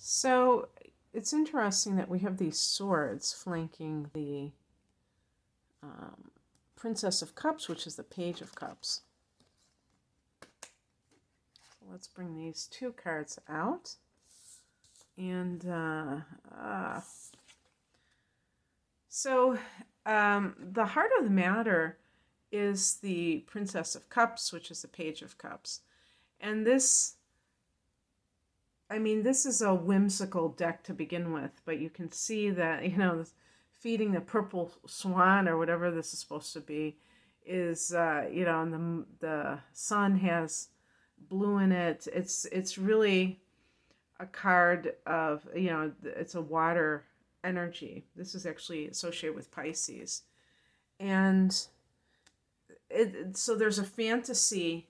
So it's interesting that we have these swords flanking the Princess of Cups, which is the Page of Cups. So let's bring these two cards out. And so the heart of the matter is the Princess of Cups, which is the Page of Cups. And this is a whimsical deck to begin with, but you can see that, feeding the purple swan or whatever this is supposed to be is, and the sun has blue in it. It's really a card of, it's a water energy. This is actually associated with Pisces. And so there's a fantasy.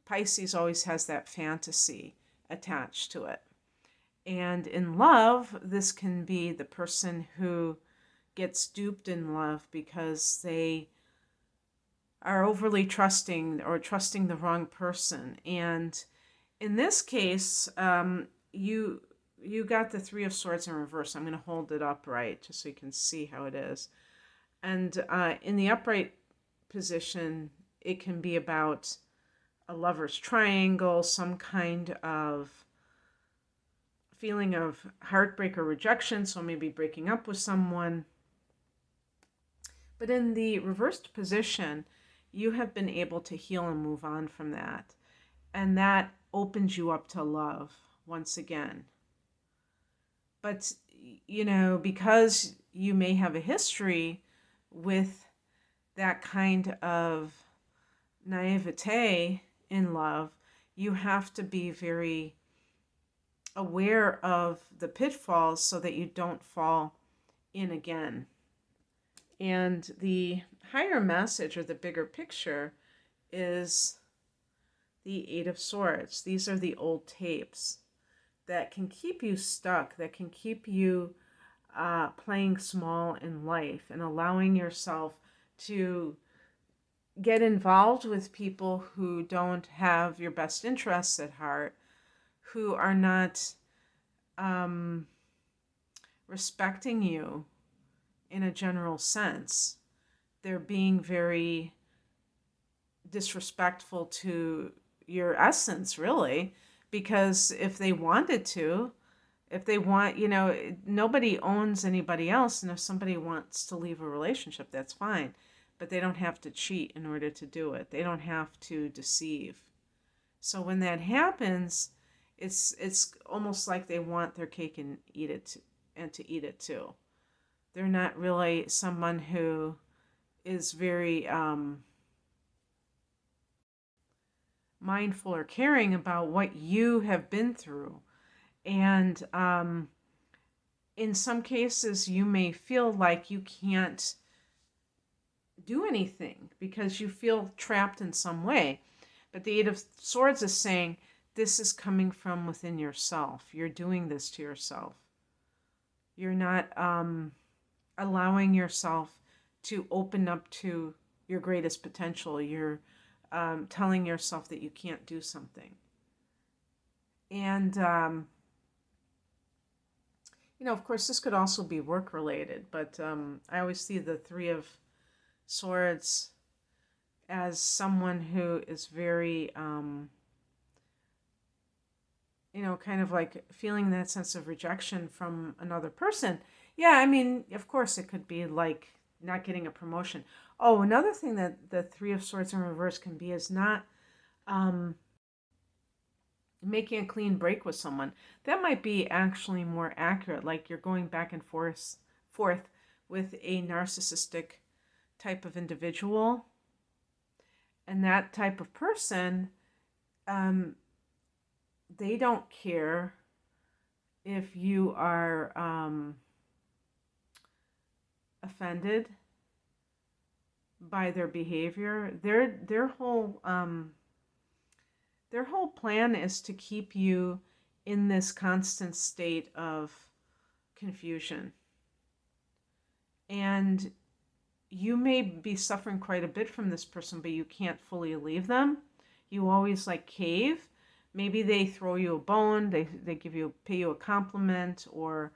Pisces always has that fantasy attached to it. And in love, this can be the person who gets duped in love because they are overly trusting or trusting the wrong person. And in this case, you got the Three of Swords in reverse. I'm going to hold it upright just so you can see how it is. And in the upright position, it can be about a lover's triangle, some kind of feeling of heartbreak or rejection, so maybe breaking up with someone. But in the reversed position, you have been able to heal and move on from that. And that opens you up to love once again. But, because you may have a history with that kind of naivete in love, you have to be very aware of the pitfalls so that you don't fall in again. And the higher message or the bigger picture is the Eight of Swords. These are the old tapes that can keep you stuck, that can keep you playing small in life and allowing yourself to get involved with people who don't have your best interests at heart, who are not respecting you in a general sense. They're being very disrespectful to your essence, really, because if they wanted to, if they want, nobody owns anybody else, and if somebody wants to leave a relationship, that's fine. But they don't have to cheat in order to do it. They don't have to deceive. So when that happens, it's almost like they want their cake and eat it, and to eat it too. They're not really someone who is very mindful or caring about what you have been through. And in some cases, you may feel like you can't do anything because you feel trapped in some way. But the Eight of Swords is saying this is coming from within yourself. You're doing this to yourself. You're not allowing yourself to open up to your greatest potential. You're telling yourself that you can't do something. And, of course, this could also be work-related, but I always see the Three of Swords as someone who is very, kind of like feeling that sense of rejection from another person. Yeah, of course it could be like not getting a promotion. Oh, another thing that the Three of Swords in reverse can be is not making a clean break with someone. That might be actually more accurate, like you're going back and forth with a narcissistic type of individual. And that type of person, they don't care if you are offended by their behavior. Their whole plan is to keep you in this constant state of confusion. And you may be suffering quite a bit from this person, but you can't fully leave them. You always cave. maybe they throw you a bone, they pay you a compliment, or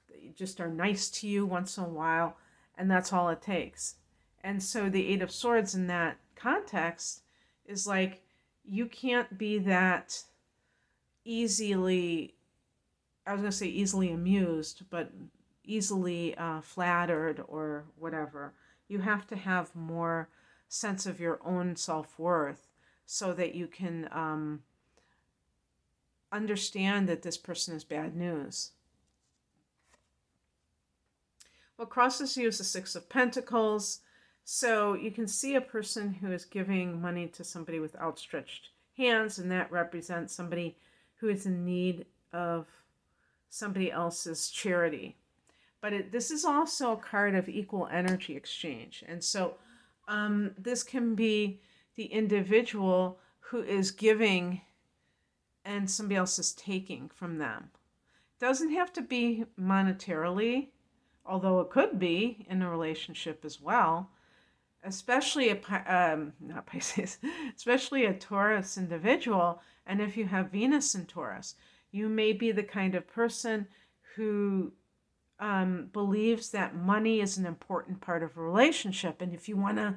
they just are nice to you once in a while, and that's all it takes. And so the Eight of Swords in that context is like, you can't be that easily, I was going to say easily amused, but easily flattered or whatever. You have to have more sense of your own self-worth so that you can understand that this person is bad news. What crosses you is the Six of Pentacles. So you can see a person who is giving money to somebody with outstretched hands, and that represents somebody who is in need of somebody else's charity. But this is also a card of equal energy exchange. And so this can be the individual who is giving and somebody else is taking from them. It doesn't have to be monetarily, although it could be in a relationship as well. Especially not Pisces, especially a Taurus individual. And if you have Venus in Taurus, you may be the kind of person who believes that money is an important part of a relationship. And if you want to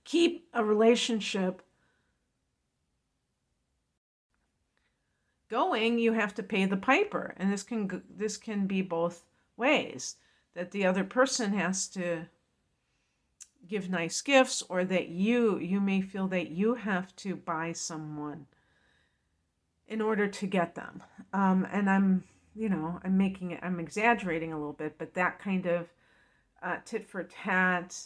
keep a relationship going, you have to pay the piper. And this can be both ways, that the other person has to give nice gifts, or that you may feel that you have to buy someone in order to get them. And I'm exaggerating a little bit, but that kind of tit for tat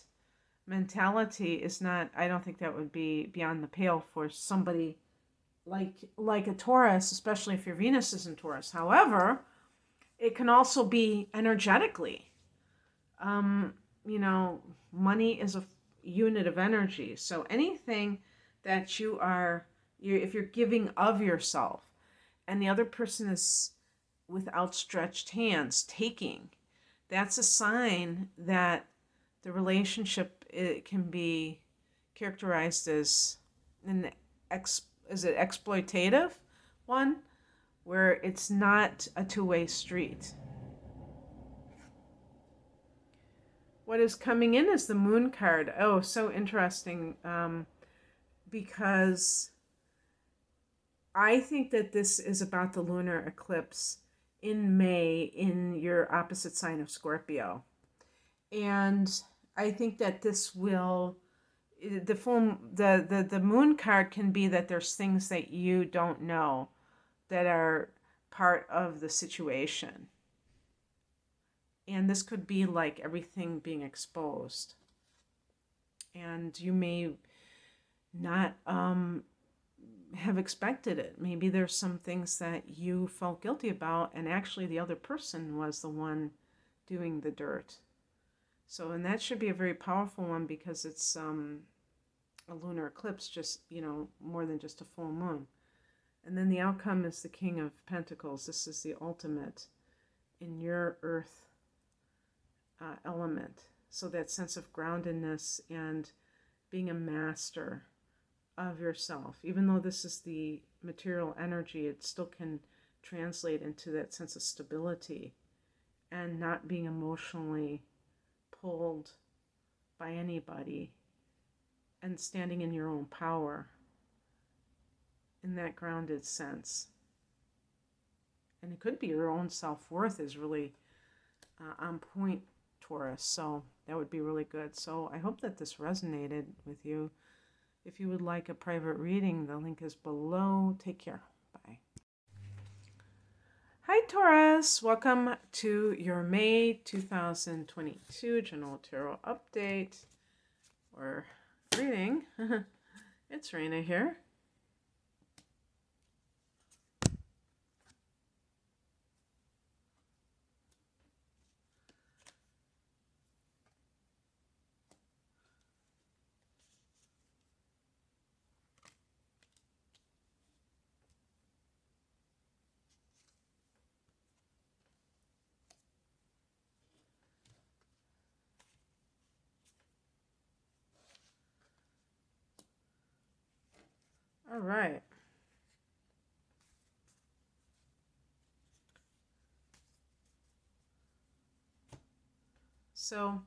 mentality is not, I don't think that would be beyond the pale for somebody like a Taurus, especially if your Venus is in Taurus. However, it can also be energetically. Money is a unit of energy. So anything that if you're giving of yourself and the other person is with outstretched hands taking, that's a sign that the relationship, it can be characterized as is it exploitative one, where it's not a two-way street. What is coming in is the Moon card. Oh, so interesting, because I think that this is about the lunar eclipse in May in your opposite sign of Scorpio. And I think that this will, the Moon card can be that there's things that you don't know that are part of the situation. And this could be like everything being exposed. And you may not have expected it. Maybe there's some things that you felt guilty about, and actually the other person was the one doing the dirt. So, and that should be a very powerful one, because it's a lunar eclipse, just, more than just a full moon. And then the outcome is the King of Pentacles. This is the ultimate in your earth element. So that sense of groundedness and being a master of yourself. Even though this is the material energy, it still can translate into that sense of stability and not being emotionally pulled by anybody, and standing in your own power in that grounded sense. And it could be your own self-worth is really on point, Taurus. So that would be really good. So I hope that this resonated with you. If you would like a private reading, the link is below. Take care. Bye. Hi, Taurus. Welcome to your May 2022 General Tarot Update or reading. It's Raina here. All right. So